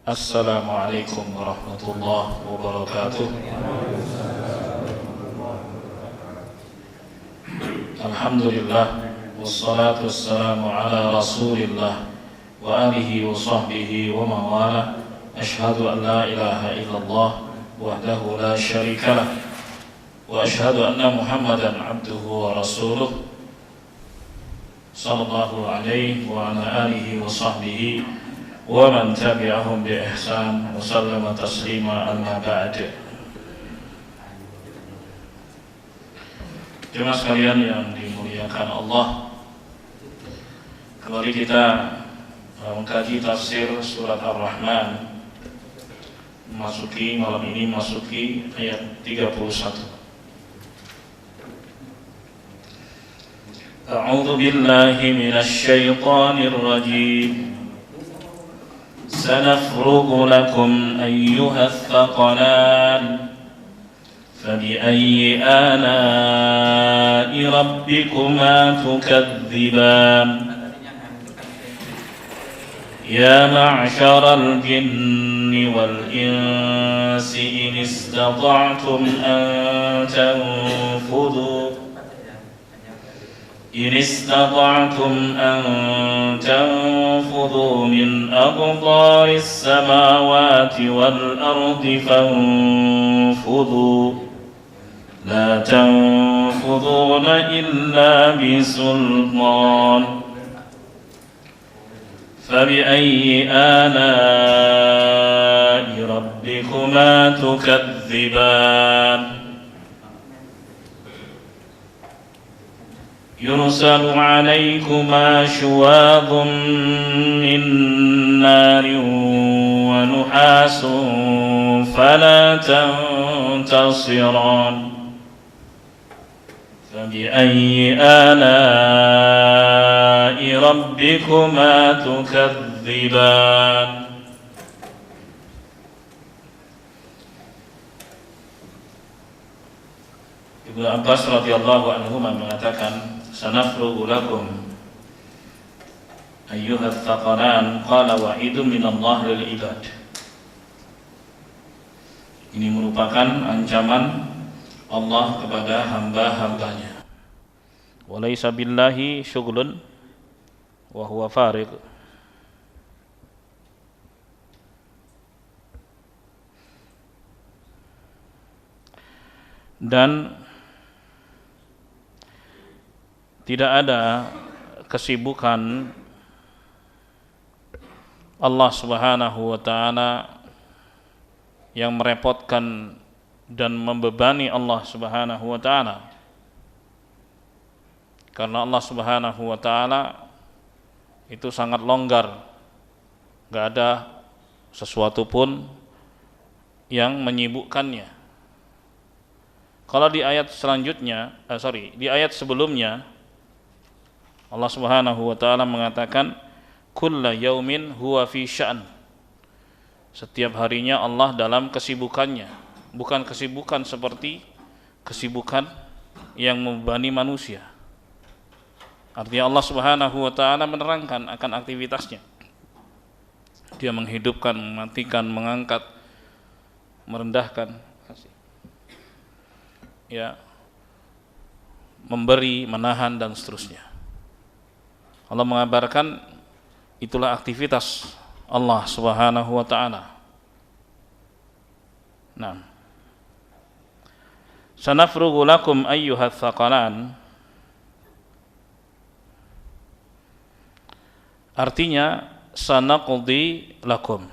Assalamualaikum warahmatullahi wabarakatuh. Alhamdulillah, wassalatu wassalamu ala rasulillah wa alihi wa sahbihi wa mawala. Ashhadu an la ilaha illallah wahdahu la syarika lah, wa ashhadu anna Muhammadan abduhu wa rasuluh sallallahu alaihi wa ala alihi wa sahbihi wa man tabi'ahum bi ihsan wa sallama taslima, amma ba'd. Jemaah sekalian yang dimuliakan Allah, kembali kita mengkaji tafsir surat Ar-Rahman, malam ini masuki ayat 31. A'udzu billahi minasy syaithanir rajim. Sanafrugu lakum ayyuhats thaqalan fabiayyi ala'i rabbikuma tukadziban. Ya ma'syaral jinni wal insi in istata'tum an tanfudhu إن استطعتم أن تنفذوا من أقطار السماوات والأرض فانفذوا لا تنفذون إلا بسلطان فبأي آلاء ربكما تكذبان يرسل عليكما شواظ من نار ونحاس فلا تنتصران فبأي آلاء ربكما تكذبان. Ibnu Abbas radhiyallahu anhu mengatakan, sanafrugu lakum ayyuhats thaqalan, qala wa'idun minallah lil ibad. Ini merupakan ancaman Allah kepada hamba-hambanya. Walaysa billahi syughlun wa huwa fariq. Dan tidak ada kesibukan Allah Subhanahu wa ta'ala yang merepotkan dan membebani Allah Subhanahu wa ta'ala. Karena Allah Subhanahu wa ta'ala itu sangat longgar, gak ada sesuatu pun yang menyibukkannya. Kalau di ayat selanjutnya, di ayat sebelumnya, Allah Subhanahu wa ta'ala mengatakan kulla yaumin huwa fi sya'n. Setiap harinya Allah dalam kesibukannya, bukan kesibukan seperti kesibukan yang membebani manusia. Artinya Allah Subhanahu wa ta'ala menerangkan akan aktivitasnya. Dia menghidupkan, mematikan, mengangkat, merendahkan, ya, memberi, menahan, dan seterusnya. Allah mengabarkan itulah aktivitas Allah Subhanahu wa ta'ala. Nah, sanafrugu lakum ayyuhats thaqalan, artinya sanaqdi lakum,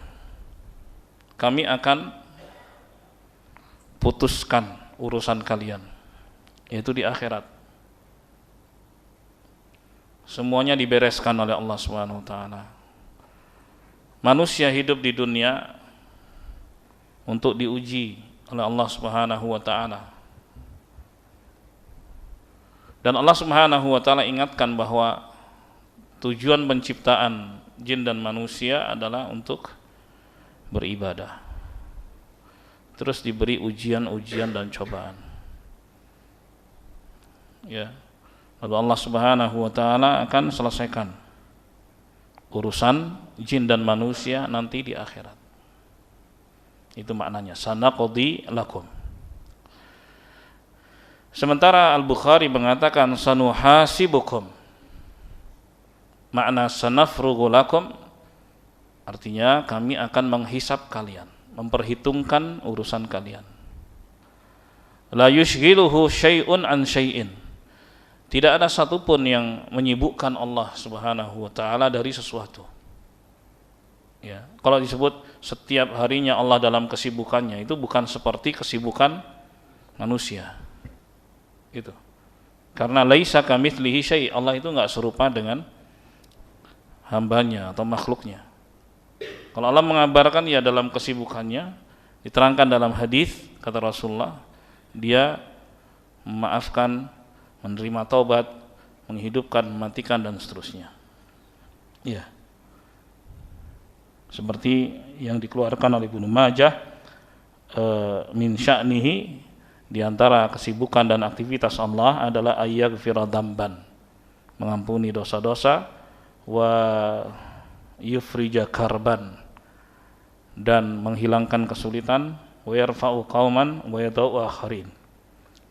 kami akan putuskan urusan kalian, yaitu di akhirat. Semuanya dibereskan oleh Allah Subhanahu wa ta'ala. Manusia hidup di dunia untuk diuji oleh Allah Subhanahu wa ta'ala. Dan Allah Subhanahu wa ta'ala ingatkan bahwa tujuan penciptaan jin dan manusia adalah untuk beribadah. Terus diberi ujian-ujian dan cobaan. Ya. Lalu Allah Subhanahu wa ta'ala akan selesaikan urusan jin dan manusia nanti di akhirat. Itu maknanya, sanaqdi lakum. Sementara Al-Bukhari mengatakan sanuhasibukum. Makna sanafrugu lakum artinya kami akan menghisab kalian, memperhitungkan urusan kalian. La yushghiluhu syai'un an syai'in. Tidak ada satupun yang menyibukkan Allah Subhanahu wa taala dari sesuatu. Ya, kalau disebut setiap harinya Allah dalam kesibukannya, itu bukan seperti kesibukan manusia. Itu. Karena laisa kamitslihi syai', Allah itu enggak serupa dengan hambanya atau makhluknya. Kalau Allah mengabarkan ya dalam kesibukannya, diterangkan dalam hadis kata Rasulullah, dia memaafkan, menerima taubat, menghidupkan, mematikan dan seterusnya. Ya. Seperti yang dikeluarkan oleh Ibnu Majah min sya'nihi, di antara kesibukan dan aktivitas Allah adalah ayyaghfira dzamban, mengampuni dosa-dosa, wa yufrija karban, dan menghilangkan kesulitan, wa yarfa'u qauman wa yadau akharin,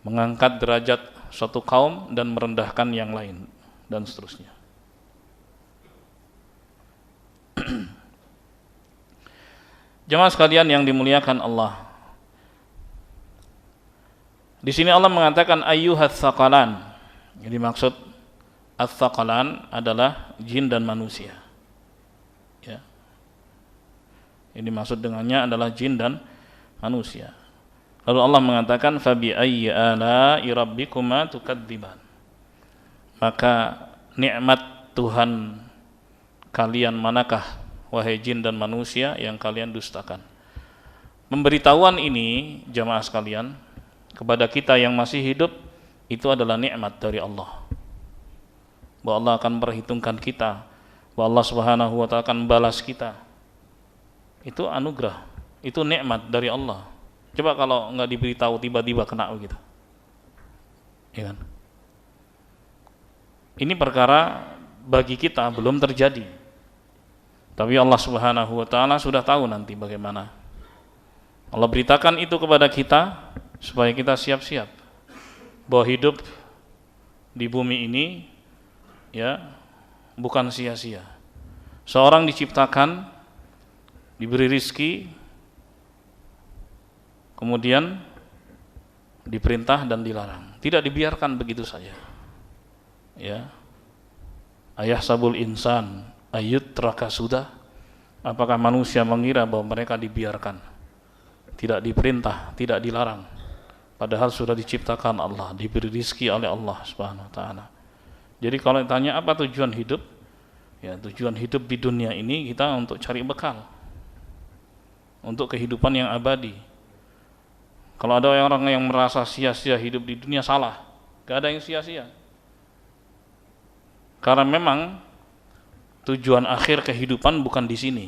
mengangkat derajat suatu kaum dan merendahkan yang lain dan seterusnya. Jemaah sekalian yang dimuliakan Allah, di sini Allah mengatakan ayyuhats tsaqalan. Jadi maksud ats-tsaqalan adalah jin dan manusia. Ya. Ini maksud dengannya adalah jin dan manusia. Lalu Allah mengatakan fabi ayyi ala'i rabbikuma tukadziban. Maka nikmat Tuhan kalian manakah wahai jin dan manusia yang kalian dustakan? Pemberitahuan ini jamaah sekalian kepada kita yang masih hidup itu adalah nikmat dari Allah. Bahwa Allah akan memperhitungkan kita, bahwa Allah Subhanahu wa taala akan membalas kita. Itu anugerah, itu nikmat dari Allah. Coba kalau enggak diberitahu tiba-tiba kena begitu. Ya kan? Ini perkara bagi kita belum terjadi. Tapi Allah Subhanahu wa taala sudah tahu nanti bagaimana. Allah beritakan itu kepada kita supaya kita siap-siap bahwa hidup di bumi ini ya bukan sia-sia. Seorang diciptakan, diberi rizki, kemudian diperintah dan dilarang. Tidak dibiarkan begitu saja. Ya. Ayah sabul insan ayut raka sudah. Apakah manusia mengira bahwa mereka dibiarkan, tidak diperintah, tidak dilarang, padahal sudah diciptakan Allah, diberi rizki oleh Allah Subhanahu wa taala. Jadi kalau ditanya apa tujuan hidup, ya tujuan hidup di dunia ini kita untuk cari bekal, untuk kehidupan yang abadi. Kalau ada orang yang merasa sia-sia hidup di dunia, salah. Gak ada yang sia-sia. Karena memang tujuan akhir kehidupan bukan di sini.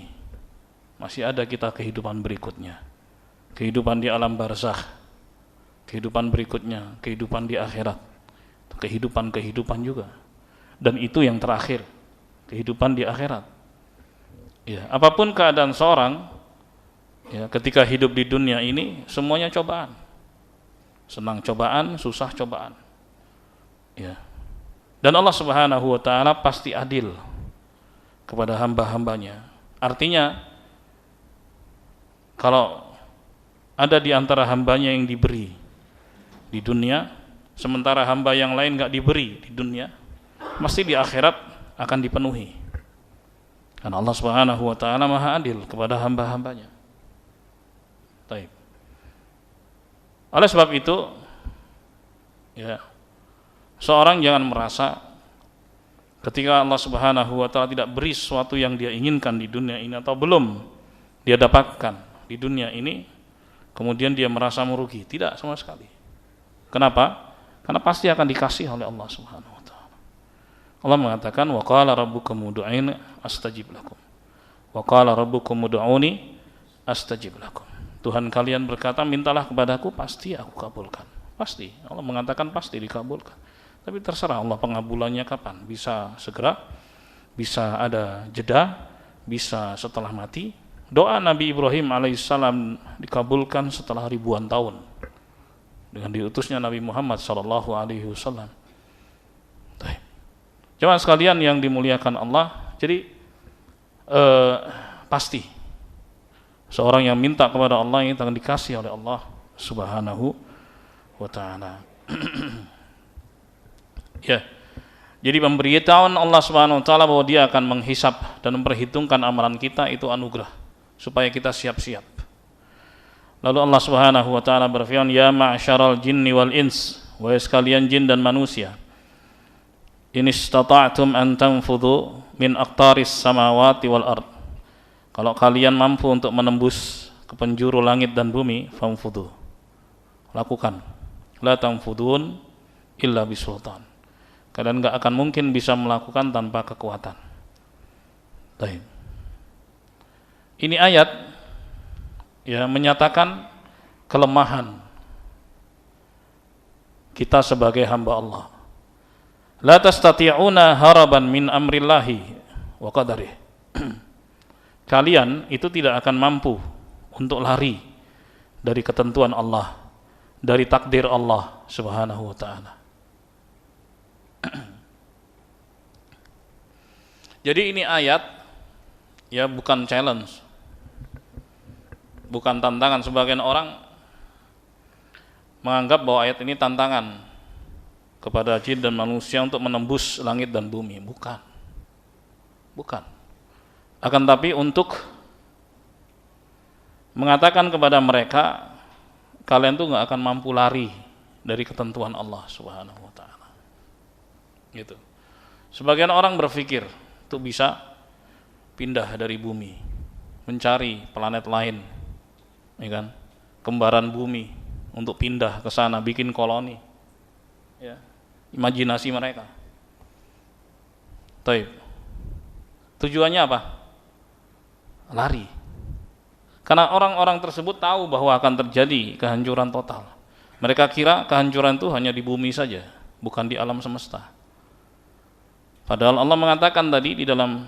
Masih ada kita kehidupan berikutnya. Kehidupan di alam barzakh. Kehidupan berikutnya, kehidupan di akhirat. Kehidupan juga. Dan itu yang terakhir, kehidupan di akhirat. Ya, apapun keadaan seorang, ya, ketika hidup di dunia ini semuanya cobaan. Senang cobaan, susah cobaan. Ya. Dan Allah Subhanahu wa taala pasti adil kepada hamba-hambanya. Artinya kalau ada di antara hambanya yang diberi di dunia, sementara hamba yang lain enggak diberi di dunia, mesti di akhirat akan dipenuhi. Karena Allah Subhanahu wa taala Maha adil kepada hamba-hambanya. Baik. Oleh sebab itu, ya, seorang jangan merasa ketika Allah Subhanahu wa taala tidak beri sesuatu yang dia inginkan di dunia ini atau belum dia dapatkan di dunia ini, kemudian dia merasa merugi. Tidak sama sekali. Kenapa? Karena pasti akan dikasih oleh Allah Subhanahu wa taala. Allah mengatakan wa qala rabbukum ud'uuni astajib lakum. Wa qala rabbukum ud'uuni astajib lakum. Tuhan kalian berkata, mintalah kepadaku, pasti aku kabulkan. Pasti. Allah mengatakan pasti dikabulkan. Tapi terserah Allah pengabulannya kapan. Bisa segera, bisa ada jeda, bisa setelah mati, Doa Nabi Ibrahim alaihissalam dikabulkan setelah ribuan tahun dengan diutusnya Nabi Muhammad sallallahu alaihi wasallam. Jemaah sekalian yang dimuliakan Allah, jadi pasti seorang yang minta kepada Allah yang akan dikasih oleh Allah Subhanahu wa taala. Ya. Jadi pemberitahuan Allah Subhanahu wa taala bahwa Dia akan menghisap dan memperhitungkan amalan kita itu anugerah supaya kita siap-siap. Lalu Allah Subhanahu wa taala berfirman, "Ya ma'syaral jinni wal ins," wahai sekalian jin dan manusia, "in istata'tum an tanfudhu min aqtaris samawati wal ard." Kalau kalian mampu untuk menembus ke penjuru langit dan bumi, famfudhu. Lakukan. La tanfudun illa bisultan. Kalian enggak akan mungkin bisa melakukan tanpa kekuatan. Baik. Ini ayat ya menyatakan kelemahan kita sebagai hamba Allah. La tastati'una haraban min amrillahi wa qadarih. Kalian itu tidak akan mampu untuk lari dari ketentuan Allah, dari takdir Allah Subhanahu wa taala. Jadi ini ayat ya bukan challenge, bukan tantangan. Sebagian orang menganggap bahwa ayat ini tantangan kepada jin dan manusia untuk menembus langit dan bumi. Bukan. Akan tapi untuk mengatakan kepada mereka, kalian tuh nggak akan mampu lari dari ketentuan Allah Subhanahu wa taala. Gitu. Sebagian orang berpikir itu bisa pindah dari bumi, mencari planet lain, ya kan? Kembaran bumi untuk pindah ke sana, bikin koloni. Ya. Imajinasi mereka. Taib. Tujuannya apa? Lari. Karena orang-orang tersebut tahu bahwa akan terjadi kehancuran total. Mereka kira kehancuran itu hanya di bumi saja, bukan di alam semesta. Padahal Allah mengatakan tadi di dalam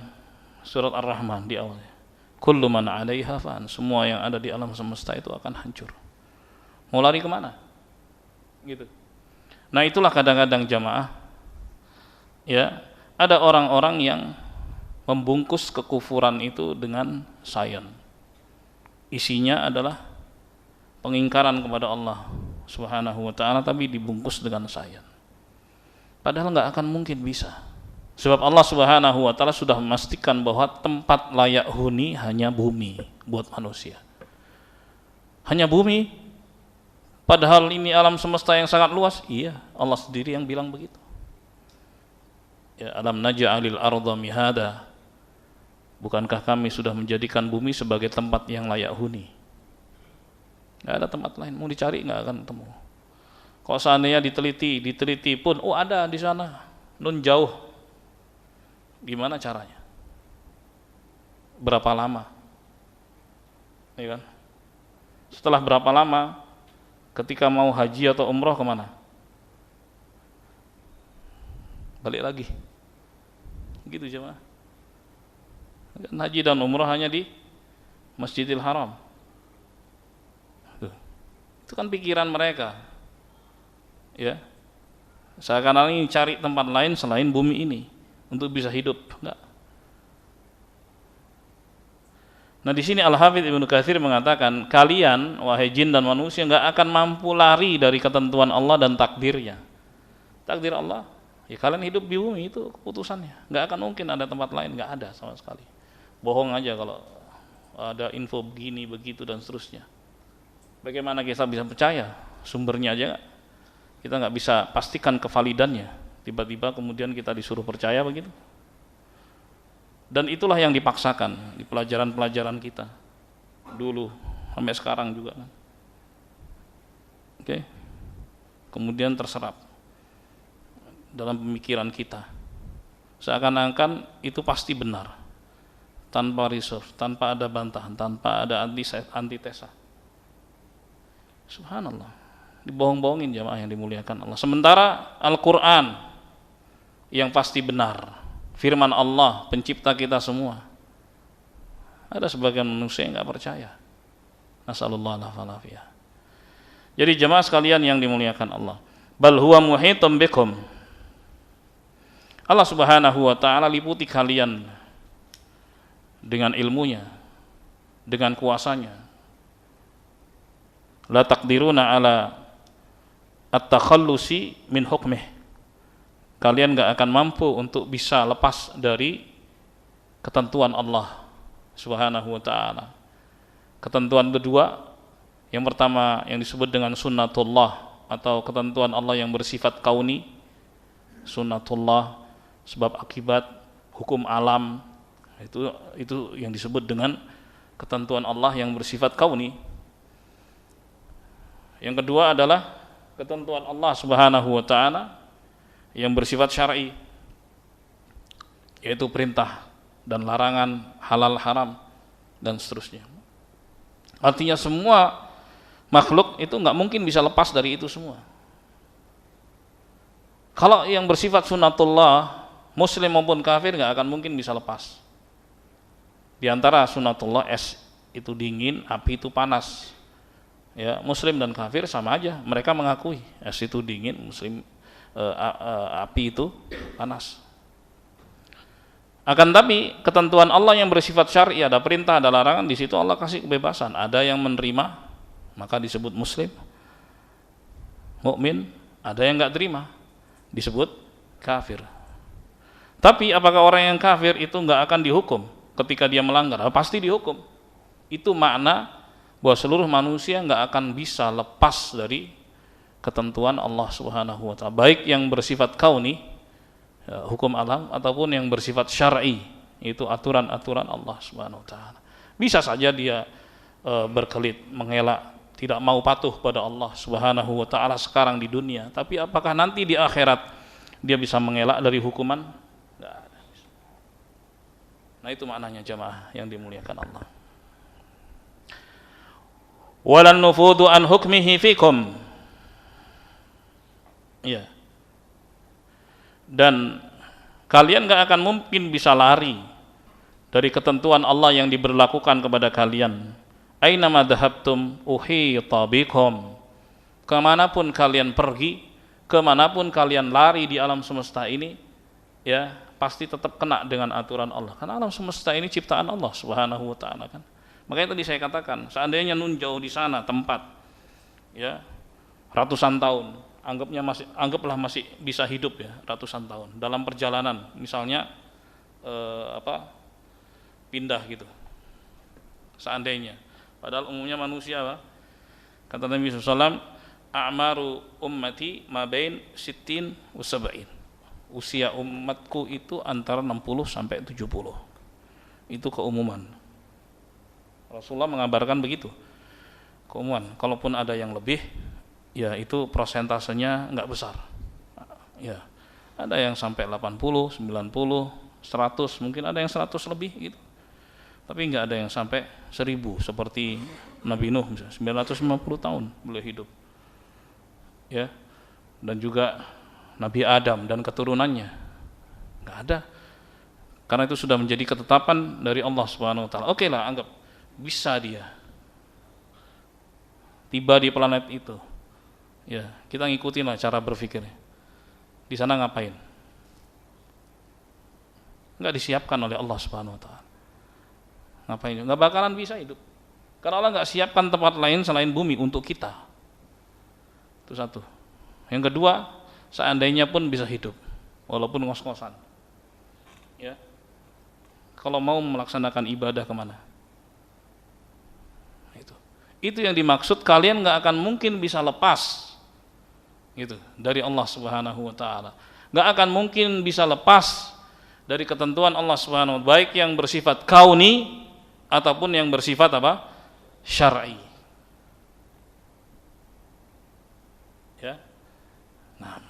surat Ar-Rahman di awalnya, kullu man 'alaiha fan, semua yang ada di alam semesta itu akan hancur. Mau lari kemana? Gitu. Nah itulah kadang-kadang jamaah, ya ada orang-orang yang membungkus kekufuran itu dengan sains. Isinya adalah pengingkaran kepada Allah Subhanahu wa taala, tapi dibungkus dengan sains. Padahal nggak akan mungkin bisa. Sebab Allah Subhanahu wa taala sudah memastikan bahwa tempat layak huni hanya bumi buat manusia. Hanya bumi. Padahal ini alam semesta yang sangat luas. Iya, Allah sendiri yang bilang begitu. Ya, alam naj'alil arda mihada. Bukankah kami sudah menjadikan bumi sebagai tempat yang layak huni? Enggak ada tempat lain, mau dicari enggak akan ketemu. Kalau seandainya diteliti pun, oh ada di sana, nun jauh. Gimana caranya? Berapa lama? Ya kan? Setelah berapa lama ketika mau haji atau umroh kemana? Balik lagi. Gitu jemaah. Haji dan umroh hanya di Masjidil Haram. Itu kan pikiran mereka. Ya. Seakan-akan ingin cari tempat lain selain bumi ini untuk bisa hidup. Enggak. Nah di sini Al-Hafidz Ibnu Katsir mengatakan, kalian wahai jin dan manusia enggak akan mampu lari dari ketentuan Allah dan takdirnya. Takdir Allah, ya kalian hidup di bumi itu keputusannya. Enggak akan mungkin ada tempat lain, enggak ada sama sekali. Bohong aja kalau ada info begini begitu dan seterusnya. Bagaimana kita bisa percaya? Sumbernya aja kita enggak bisa pastikan kevalidannya. Tiba-tiba kemudian kita disuruh percaya begitu. Dan itulah yang dipaksakan di pelajaran-pelajaran kita dulu sampai sekarang juga kan. Oke. Kemudian terserap dalam pemikiran kita. Seakan-akan itu pasti benar. Tanpa reserve, tanpa ada bantahan, tanpa ada antitesa. Subhanallah. Dibohong-bohongin jamaah yang dimuliakan Allah. Sementara Al-Quran yang pasti benar, firman Allah pencipta kita semua, Ada sebagian manusia yang enggak percaya. Nasallallahu alaihi. Jadi jemaah sekalian yang dimuliakan Allah, bal huwa muhitum bikum. Allah Subhanahu wa taala liputi kalian dengan ilmunya, dengan kuasanya. La taqdiruna ala at-takhallusi min hukmih. Kalian enggak akan mampu untuk bisa lepas dari ketentuan Allah Subhanahu wa taala. Ketentuan kedua, yang pertama yang disebut dengan sunnatullah atau ketentuan Allah yang bersifat kauni. Sunnatullah, sebab akibat, hukum alam, itu yang disebut dengan ketentuan Allah yang bersifat kauni. Yang kedua adalah ketentuan Allah Subhanahu wa taala yang bersifat syar'i, yaitu perintah dan larangan, halal haram dan seterusnya. Artinya semua makhluk itu enggak mungkin bisa lepas dari itu semua. Kalau yang bersifat sunnatullah, muslim maupun kafir enggak akan mungkin bisa lepas. Di antara sunnatullah, es itu dingin, api itu panas. Ya, muslim dan kafir sama aja, mereka mengakui es itu dingin, api itu panas. Akan tapi ketentuan Allah yang bersifat syar'i, ada perintah, ada larangan, di situ Allah kasih kebebasan. Ada yang menerima, maka disebut muslim, mukmin. Ada yang enggak terima, disebut kafir. Tapi apakah orang yang kafir itu enggak akan dihukum ketika dia melanggar? Pasti dihukum. Itu makna bahwa seluruh manusia enggak akan bisa lepas dari ketentuan Allah Subhanahu wa taala, baik yang bersifat kauni, hukum alam, ataupun yang bersifat syar'i, itu aturan-aturan Allah Subhanahu wa taala. Bisa saja dia berkelit, mengelak, tidak mau patuh pada Allah Subhanahu wa taala sekarang di dunia, tapi apakah nanti di akhirat dia bisa mengelak dari hukuman? Enggak ada. Nah, itu maknanya jamaah yang dimuliakan Allah. Walan nufudu an hukmihi fikum. Ya. Dan kalian gak akan mungkin bisa lari dari ketentuan Allah yang diberlakukan kepada kalian. Aina madhabtum uhita bikum. Kemanapun kalian pergi, kemanapun kalian lari di alam semesta ini, ya pasti tetap kena dengan aturan Allah. Karena alam semesta ini ciptaan Allah Subhanahu wa taala kan. Makanya tadi saya katakan, seandainya nun jauh di sana tempat, ya ratusan tahun, anggaplah masih bisa hidup ya ratusan tahun dalam perjalanan, misalnya pindah gitu, seandainya. Padahal umumnya manusia, kata Nabi SAW, a'maru ummati ma bain sittin wa sab'in. Usia umatku itu antara 60 sampai 70. Itu keumuman. Rasulullah mengabarkan begitu. Keumuman. Kalaupun ada yang lebih, ya itu prosentasenya enggak besar. Ya. Ada yang sampai 80, 90, 100, mungkin ada yang 100 lebih gitu. Tapi enggak ada yang sampai 1000 seperti Nabi Nuh misalnya, 950 tahun beliau hidup. Ya. Dan juga Nabi Adam dan keturunannya. Enggak ada. Karena itu sudah menjadi ketetapan dari Allah Subhanahu wa taala. Oke lah, anggap bisa dia tiba di planet itu. Ya, kita ngikutin lah cara berpikirnya. Di sana ngapain? Enggak disiapkan oleh Allah Subhanahu wa taala. Ngapain? Enggak bakalan bisa hidup. Karena Allah enggak siapkan tempat lain selain bumi untuk kita. Itu satu. Yang kedua, seandainya pun bisa hidup walaupun ngos-ngosan. Ya. Kalau mau melaksanakan ibadah kemana? Itu yang dimaksud, kalian enggak akan mungkin bisa lepas gitu dari Allah Subhanahu wa taala. Enggak akan mungkin bisa lepas dari ketentuan Allah Subhanahu wa taala, baik yang bersifat kauni ataupun yang bersifat apa? Syar'i. Ya. Nah.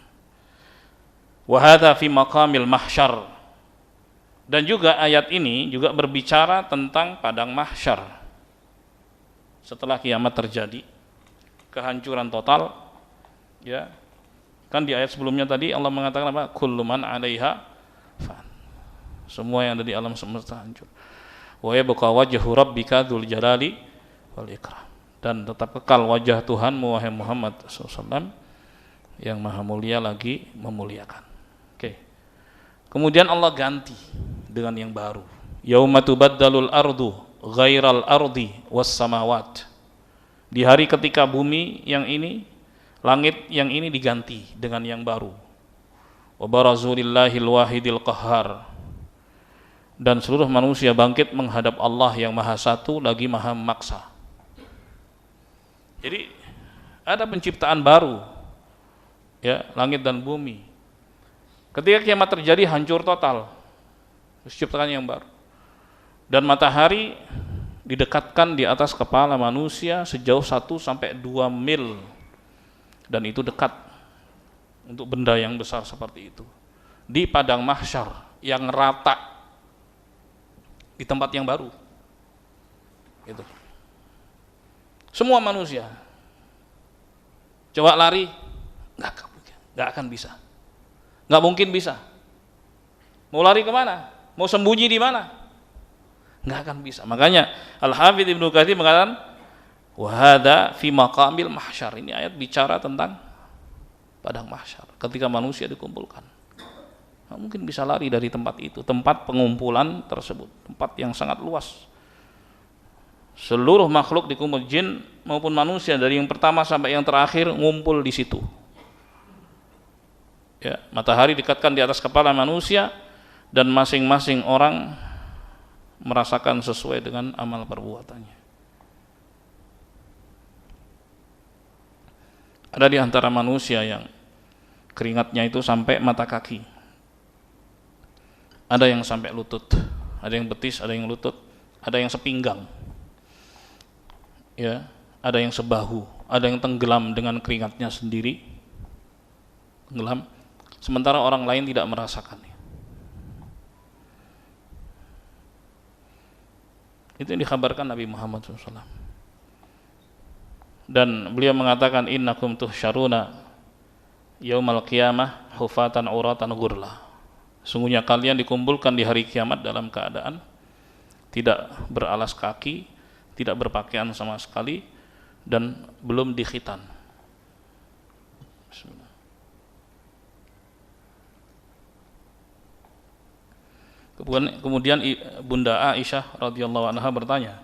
Wa hadza fi maqamil mahsyar. Dan juga ayat ini juga berbicara tentang padang mahsyar. Setelah kiamat terjadi, kehancuran total, ya kan di ayat sebelumnya tadi Allah mengatakan apa? Kullu man 'alaiha fan. Semua yang ada di alam semesta hancur. Wa yabqa wajhu rabbika dzul jalali wal ikram. Dan tetap kekal wajah Tuhanmu wahai Muhammad SAW yang maha mulia lagi memuliakan. Oke. Kemudian Allah ganti dengan yang baru. Yauma tubaddalul ardu ghairal ardi was samawat. Di hari ketika bumi yang ini, langit yang ini diganti dengan yang baru. Wa barazu lillahil wahidil qahhar. Dan seluruh manusia bangkit menghadap Allah yang maha satu lagi maha memaksa. Jadi ada penciptaan baru, ya, langit dan bumi. Ketika kiamat terjadi hancur total, diciptakan yang baru. Dan matahari didekatkan di atas kepala manusia sejauh 1 sampai 2 mil, dan itu dekat untuk benda yang besar seperti itu. Di padang mahsyar yang rata, di tempat yang baru, gitu. Semua manusia coba lari, nggak akan bisa, nggak mungkin bisa. Mau lari kemana? Mau sembunyi di mana? Nggak akan bisa. Makanya Al-Hafidz Ibnu Katsir mengatakan, wahada fi maqamil mahsyar. Ini ayat bicara tentang padang mahsyar, ketika manusia dikumpulkan. Nggak mungkin bisa lari dari tempat itu, tempat pengumpulan tersebut, tempat yang sangat luas. Seluruh makhluk dikumpul, jin maupun manusia, dari yang pertama sampai yang terakhir ngumpul di situ. Ya, matahari dikatkan di atas kepala manusia dan masing-masing orang merasakan sesuai dengan amal perbuatannya. Ada di antara manusia yang keringatnya itu sampai mata kaki. Ada yang sampai lutut, ada yang betis, ada yang lutut, ada yang sepinggang. Ya, ada yang sebahu, ada yang tenggelam dengan keringatnya sendiri, tenggelam, sementara orang lain tidak merasakannya. Itu yang dikabarkan Nabi Muhammad SAW. Dan beliau mengatakan, innakum tuhsyaruna yaumal qiyamah hufatan uratan ghurla. Sungguhnya kalian dikumpulkan di hari kiamat dalam keadaan tidak beralas kaki, tidak berpakaian sama sekali, dan belum dikhitan. Bismillah. Kemudian Bunda Aisyah radhiyallahu anha bertanya,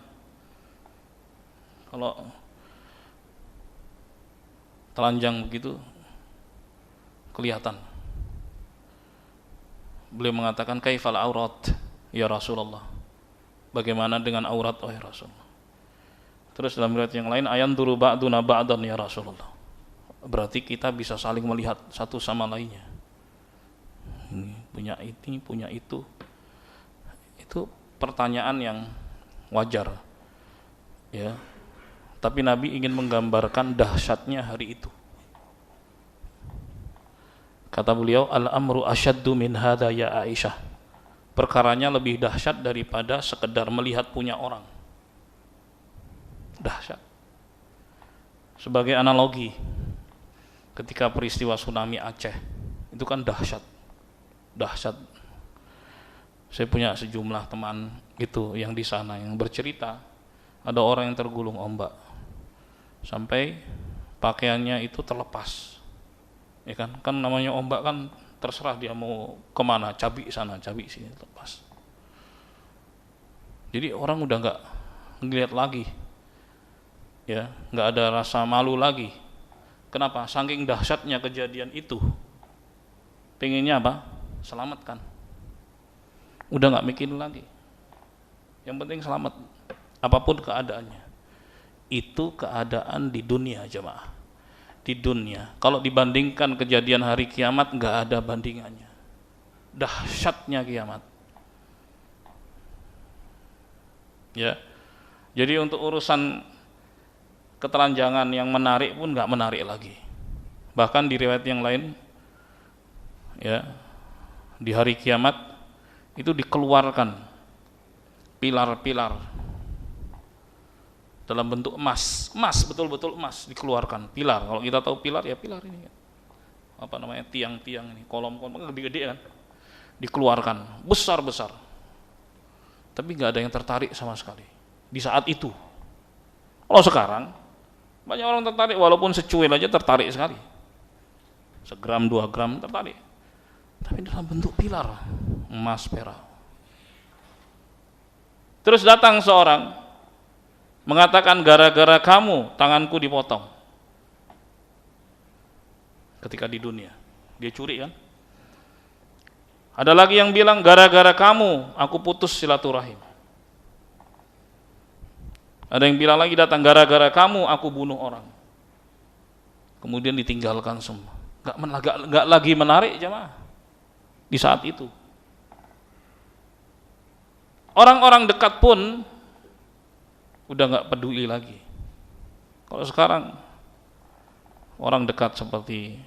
kalau telanjang begitu kelihatan. Beliau mengatakan, kaifal aurat ya Rasulullah, bagaimana dengan aurat wahai Rasulullah. Terus dalam riwayat yang lain, ayan duru ba'duna ba'dan ya Rasulullah, berarti kita bisa saling melihat satu sama lainnya. Punya ini, punya itu. Itu pertanyaan yang wajar, ya. Tapi Nabi ingin menggambarkan dahsyatnya hari itu. Kata beliau, al-amru asyaddu min hadza ya Aisyah. Perkaranya lebih dahsyat daripada sekedar melihat punya orang. Dahsyat. Sebagai analogi, ketika peristiwa tsunami Aceh, itu kan dahsyat. Dahsyat. Saya punya sejumlah teman gitu yang di sana yang bercerita, ada orang yang tergulung ombak sampai pakaiannya itu terlepas. Ya kan? Kan namanya ombak kan terserah dia mau kemana, cabi sana, cabi sini, lepas. Jadi orang udah nggak ngeliat lagi, ya, nggak ada rasa malu lagi. Kenapa? Saking dahsyatnya kejadian itu, pengennya apa? Selamatkan. Udah nggak mikirin lagi. Yang penting selamat, apapun keadaannya. Itu keadaan di dunia, jemaah. Di dunia, kalau dibandingkan kejadian hari kiamat, nggak ada bandingannya. Dahsyatnya kiamat. Ya, jadi untuk urusan ketelanjangan yang menarik pun nggak menarik lagi. Bahkan di riwayat yang lain, ya, di hari kiamat itu dikeluarkan pilar-pilar dalam bentuk emas, betul-betul emas dikeluarkan, pilar. Kalau kita tahu pilar, ya pilar ini, apa namanya, tiang-tiang ini, kolom-kolom gede-gede kan, dikeluarkan besar-besar, tapi nggak ada yang tertarik sama sekali di saat itu. Kalau sekarang banyak orang tertarik, walaupun secuil aja tertarik sekali, segram 2 gram tertarik, tapi dalam bentuk pilar emas perak. Terus datang seorang mengatakan, gara-gara kamu tanganku dipotong. Ketika di dunia dia curi kan. Ada lagi yang bilang, gara-gara kamu aku putus silaturahim. Ada yang bilang lagi datang, gara-gara kamu aku bunuh orang. Kemudian ditinggalkan semua. Gak lagi menarik jemaah di saat itu. Orang-orang dekat pun udah gak peduli lagi. Kalau sekarang orang dekat seperti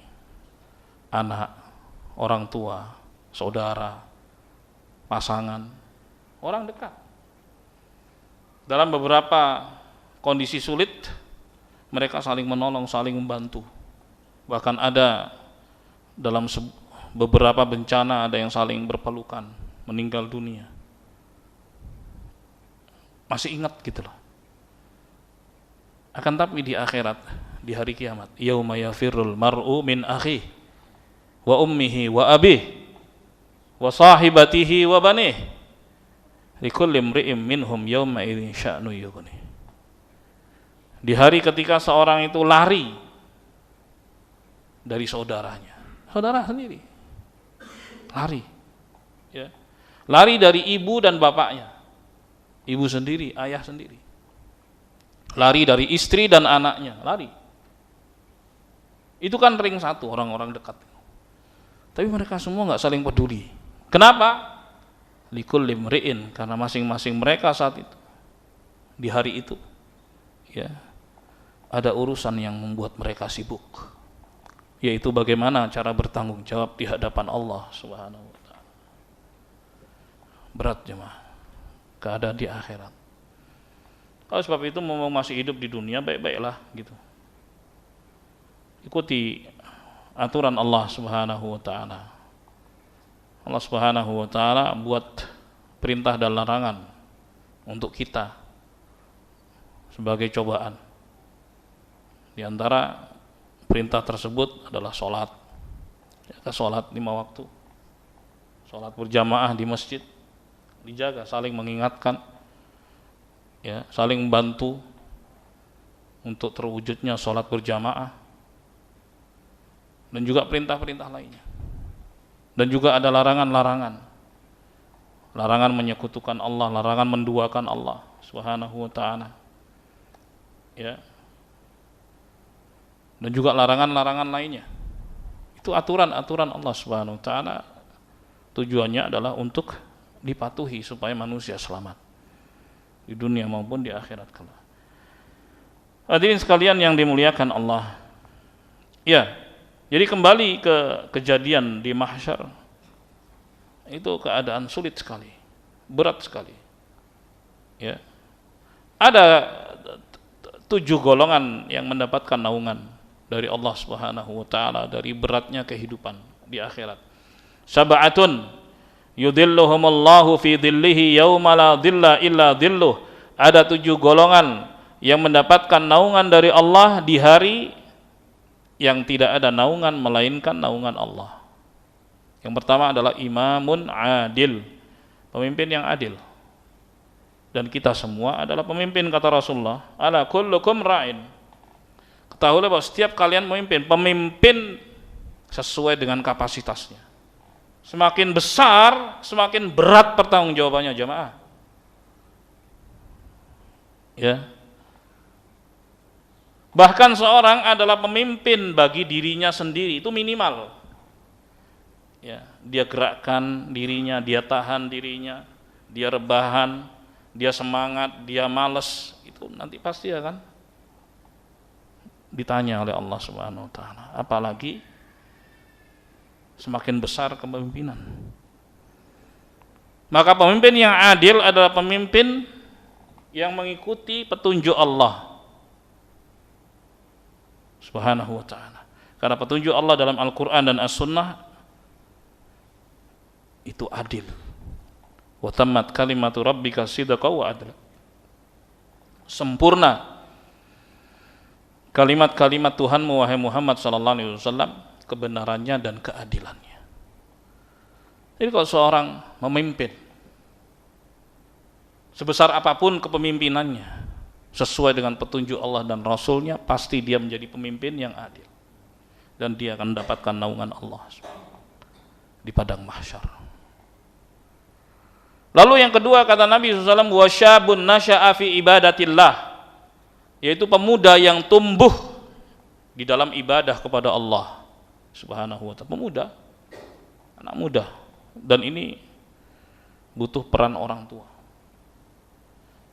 anak, orang tua, saudara, pasangan, orang dekat. Dalam beberapa kondisi sulit, mereka saling menolong, saling membantu. Bahkan ada dalam beberapa bencana ada yang saling berpelukan, meninggal dunia. Masih ingat gitu loh. Akan tapi di akhirat, di hari kiamat, yauma yafirrul mar'u min akhihi wa ummihi wa abihi wa sahibatihi wa banihi likulli imri'in minhum yawma idzin sya'nu yughni. Di hari ketika seorang itu lari dari saudaranya, saudara sendiri, lari, ya, lari dari ibu dan bapaknya, ibu sendiri, ayah sendiri, lari dari istri dan anaknya, lari. Itu kan ring satu, orang-orang dekat. Tapi mereka semua nggak saling peduli. Kenapa? Likulli imri'in, karena masing-masing mereka saat itu, di hari itu, ya, ada urusan yang membuat mereka sibuk, yaitu bagaimana cara bertanggung jawab di hadapan Allah Subhanahu wa ta'ala. Berat jemaah keadaan di akhirat. Kalau sebab itu mau masih hidup di dunia, baik-baiklah gitu. Ikuti aturan Allah Subhanahu wa ta'ala. Allah Subhanahu wa ta'ala buat perintah dan larangan untuk kita sebagai cobaan. Di antara perintah tersebut adalah sholat. Jaga sholat 5 waktu. Sholat berjamaah di masjid. Dijaga, saling mengingatkan, ya, saling membantu untuk terwujudnya sholat berjamaah. Dan juga perintah-perintah lainnya. Dan juga ada larangan-larangan. Larangan menyekutukan Allah, larangan menduakan Allah Subhanahu wa ta'ala. Ya. Dan juga larangan-larangan lainnya. Itu aturan-aturan Allah Subhanahu wa ta'ala. Tujuannya adalah untuk dipatuhi supaya manusia selamat di dunia maupun di akhirat kelak. Hadirin sekalian yang dimuliakan Allah. Ya. Jadi kembali ke kejadian di mahsyar, itu keadaan sulit sekali, berat sekali. Ya. Ada 7 golongan yang mendapatkan naungan dari Allah Subhanahu wa ta'ala dari beratnya kehidupan di akhirat. Sab'atun yudhilluhumullahu fi dhillihi yauma la dhilla illa dhilluh. Ada 7 golongan yang mendapatkan naungan dari Allah di hari yang tidak ada naungan melainkan naungan Allah. Yang pertama adalah imamun adil, pemimpin yang adil. Dan kita semua adalah pemimpin, kata Rasulullah, ala kullukum ra'in. Ketahuilah bahwa setiap kalian pemimpin sesuai dengan kapasitasnya. Semakin besar, semakin berat pertanggungjawabannya jemaah. Ya. Bahkan seorang adalah pemimpin bagi dirinya sendiri, itu minimal. Ya, dia gerakkan dirinya, dia tahan dirinya, dia rebahan, dia semangat, dia malas, itu nanti pasti akan ditanya oleh Allah Subhanahu wa ta'ala. Apalagi semakin besar kepemimpinan. Maka pemimpin yang adil adalah pemimpin yang mengikuti petunjuk Allah Subhanahu wa ta'ala. Karena petunjuk Allah dalam Al-Quran dan As-Sunnah itu adil. Wa tammat kalimatu rabbika sidqan wa adla. Sempurna kalimat-kalimat Tuhanmu wahai Muhammad sallallahu alaihi wasallam, kebenarannya dan keadilannya. Jadi kalau seorang memimpin, sebesar apapun kepemimpinannya, sesuai dengan petunjuk Allah dan Rasulnya, pasti dia menjadi pemimpin yang adil. Dan dia akan mendapatkan naungan Allah di padang mahsyar. Lalu yang kedua kata Nabi SAW, wasyabun nasya'a fi ibadatillah, yaitu pemuda yang tumbuh di dalam ibadah kepada Allah Subhanahu wa ta'ala. Pemuda, anak muda, dan ini butuh peran orang tua.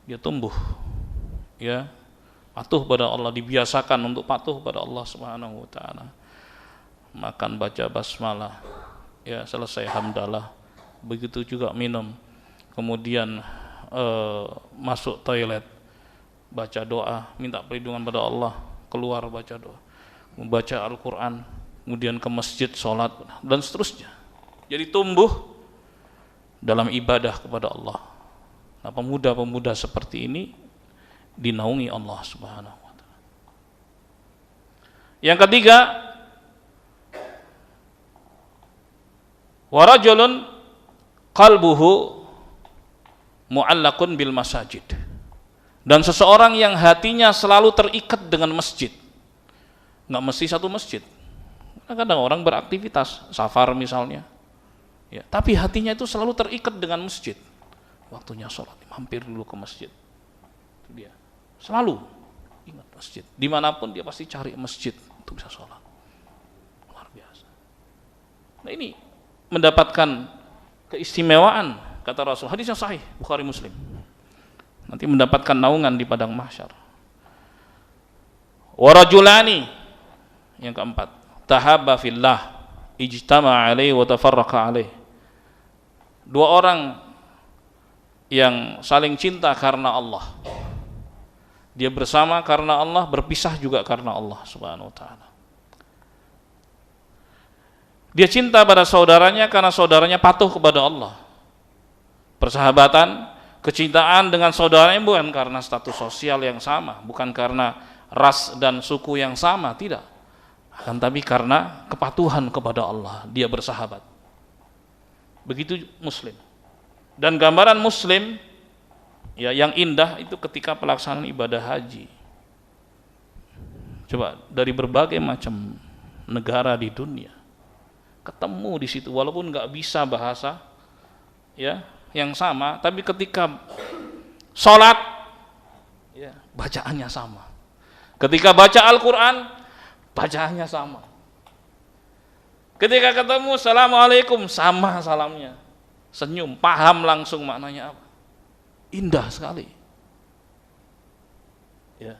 Dia tumbuh, ya, patuh pada Allah, dibiasakan untuk patuh pada Allah Subhanahu wa ta'ala. Makan baca basmalah, ya, selesai hamdalah, begitu juga minum, kemudian masuk toilet baca doa, minta perlindungan pada Allah, keluar baca doa, membaca Al-Quran, kemudian ke masjid sholat, dan seterusnya. Jadi tumbuh dalam ibadah kepada Allah. Nah, pemuda-pemuda seperti ini dinaungi Allah Subhanahu wa ta'ala. Yang ketiga, warajulun qalbuhu mu'allakun bil masajid, dan seseorang yang hatinya selalu terikat dengan masjid. Nggak mesti satu masjid, kadang orang beraktivitas, safar misalnya, ya, tapi hatinya itu selalu terikat dengan masjid. Waktunya sholat, mampir dulu ke masjid. Itu dia, selalu ingat masjid. Dimanapun dia pasti cari masjid untuk bisa sholat. Luar biasa. Nah, ini mendapatkan keistimewaan, kata Rasul, hadis yang sahih Bukhari Muslim, nanti mendapatkan naungan di padang mahsyar. Warajulani, yang keempat, tahabba fillah ijtama'a alaihi wa tafarraqa alaihi. Dua orang yang saling cinta karena Allah, dia bersama karena Allah, berpisah juga karena Allah Subhanahu wa ta'ala. Dia cinta pada saudaranya karena saudaranya patuh kepada Allah. Persahabatan, kecintaan dengan saudaranya bukan karena status sosial yang sama, bukan karena ras dan suku yang sama, tidak, akan tapi karena kepatuhan kepada Allah dia bersahabat. Begitu muslim. Dan gambaran muslim, ya, yang indah itu ketika pelaksanaan ibadah haji. Coba dari berbagai macam negara di dunia ketemu di situ, walaupun nggak bisa bahasa, ya, yang sama, tapi ketika sholat, ya, bacaannya sama. Ketika baca Al-Quran, bacaannya sama. Ketika ketemu, assalamualaikum, sama salamnya. Senyum, paham langsung maknanya apa. Indah sekali. Ya.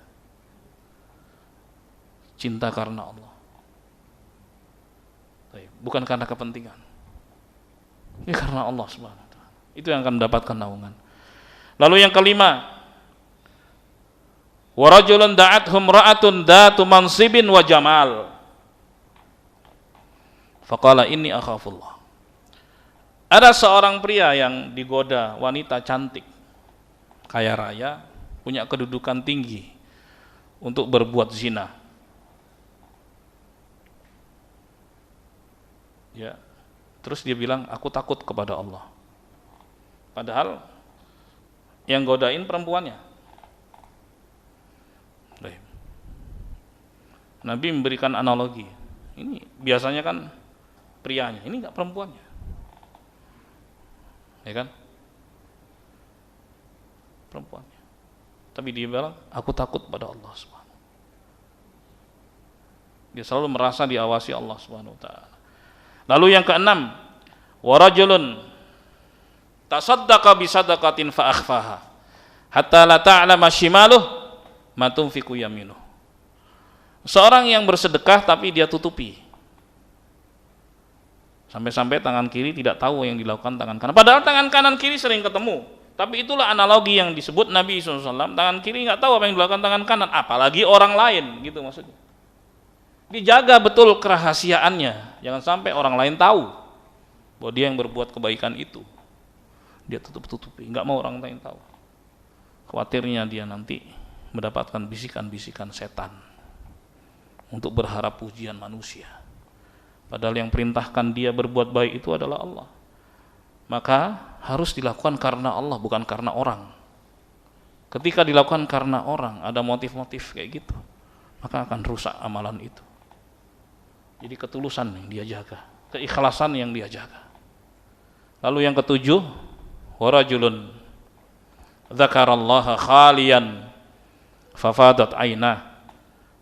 Cinta karena Allah. Bukan karena kepentingan. Ini karena Allah Subhanahu wa ta'ala. Itu yang akan mendapatkan naungan. Lalu yang kelima, wa rajulun da'athum ra'atun dhatu mansibin wa jamal, faqala inni akhafullah. Ada seorang pria yang digoda wanita cantik, kaya raya, punya kedudukan tinggi untuk berbuat zina. Ya, terus dia bilang, aku takut kepada Allah. Padahal yang godain perempuannya. Nabi memberikan analogi. Ini biasanya kan prianya, ini enggak perempuannya. Ya kan? Perempuannya. Tapi dia bilang, aku takut pada Allah Subhanahu. Dia selalu merasa diawasi Allah Subhanahu wa ta'ala. Lalu yang keenam, wa rajulun tasaddaqa bi sadaqatin fa akhfaha hatta la ta'lama shimaluh ma tunfiqu yaminuh. Seorang yang bersedekah tapi dia tutupi, sampai-sampai tangan kiri tidak tahu yang dilakukan tangan kanan. Padahal tangan kanan kiri sering ketemu. Tapi itulah analogi yang disebut Nabi SAW. Tangan kiri nggak tahu apa yang dilakukan tangan kanan, apalagi orang lain, gitu maksudnya. Dijaga betul kerahasiaannya, jangan sampai orang lain tahu bahwa dia yang berbuat kebaikan itu. Dia tutup-tutupi, nggak mau orang lain tahu. Khawatirnya dia nanti mendapatkan bisikan-bisikan setan untuk berharap pujian manusia. Padahal yang perintahkan dia berbuat baik itu adalah Allah. Maka harus dilakukan karena Allah, bukan karena orang. Ketika dilakukan karena orang, ada motif-motif kayak gitu, maka akan rusak amalan itu. Jadi ketulusan yang dia jaga, keikhlasan yang dia jaga. Lalu yang ketujuh, warajulun dzakarallaha khalian fafadat ainah.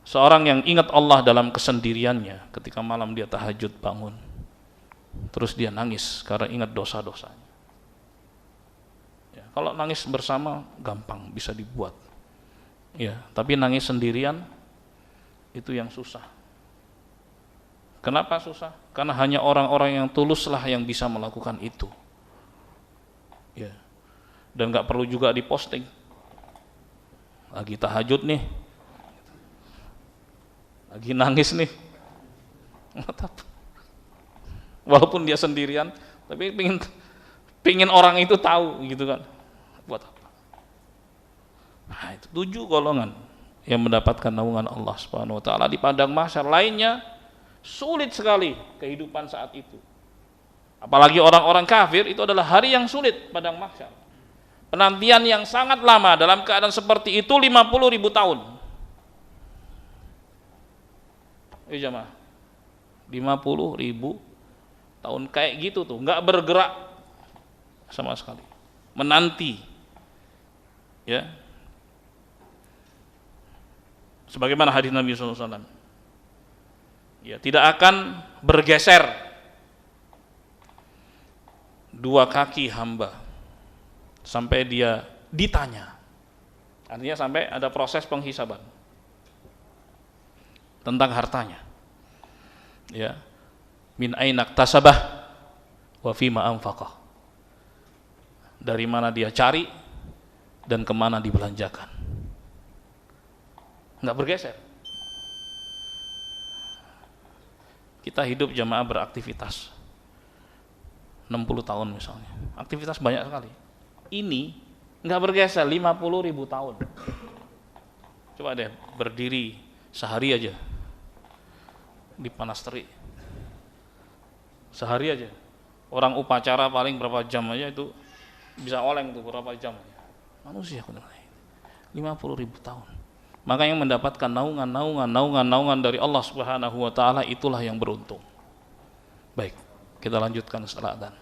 Seorang yang ingat Allah dalam kesendiriannya, ketika malam dia tahajud bangun, terus dia nangis karena ingat dosa-dosanya. Ya, kalau nangis bersama gampang bisa dibuat, ya, tapi nangis sendirian itu yang susah. Kenapa susah? Karena hanya orang-orang yang tuluslah yang bisa melakukan itu. Ya. Dan nggak perlu juga diposting. Lagi tahajud nih, lagi nangis nih, walaupun dia sendirian, tapi pingin orang itu tahu gitu kan. Buat apa? Nah, itu 7 golongan yang mendapatkan naungan Allah Subhanahu wa taala di padang mahsyar. Lainnya sulit sekali kehidupan saat itu. Apalagi orang-orang kafir, itu adalah hari yang sulit padang mahsyar. Penantian yang sangat lama, dalam keadaan seperti itu 50.000 tahun. Jamaah, 50.000 tahun kayak gitu tuh, nggak bergerak sama sekali, menanti, ya. Sebagaimana hadis Nabi SAW, ya, tidak akan bergeser 2 kaki hamba sampai dia ditanya. Artinya sampai ada proses penghisaban tentang hartanya, ya, min aina iktasabah wa fima anfaqah, dari mana dia cari dan kemana dibelanjakan. Nggak bergeser. Kita hidup jamaah beraktivitas 60 tahun misalnya, aktivitas banyak sekali. Ini nggak bergeser 50.000 tahun. Coba deh berdiri sehari aja di panas terik, sehari aja. Orang upacara paling berapa jam aja itu bisa oleng tuh berapa jam aja. Manusia 50.000 tahun. Maka yang mendapatkan naungan dari Allah Subhanahu wa taala itulah yang beruntung. Baik, kita lanjutkan setelah adzan.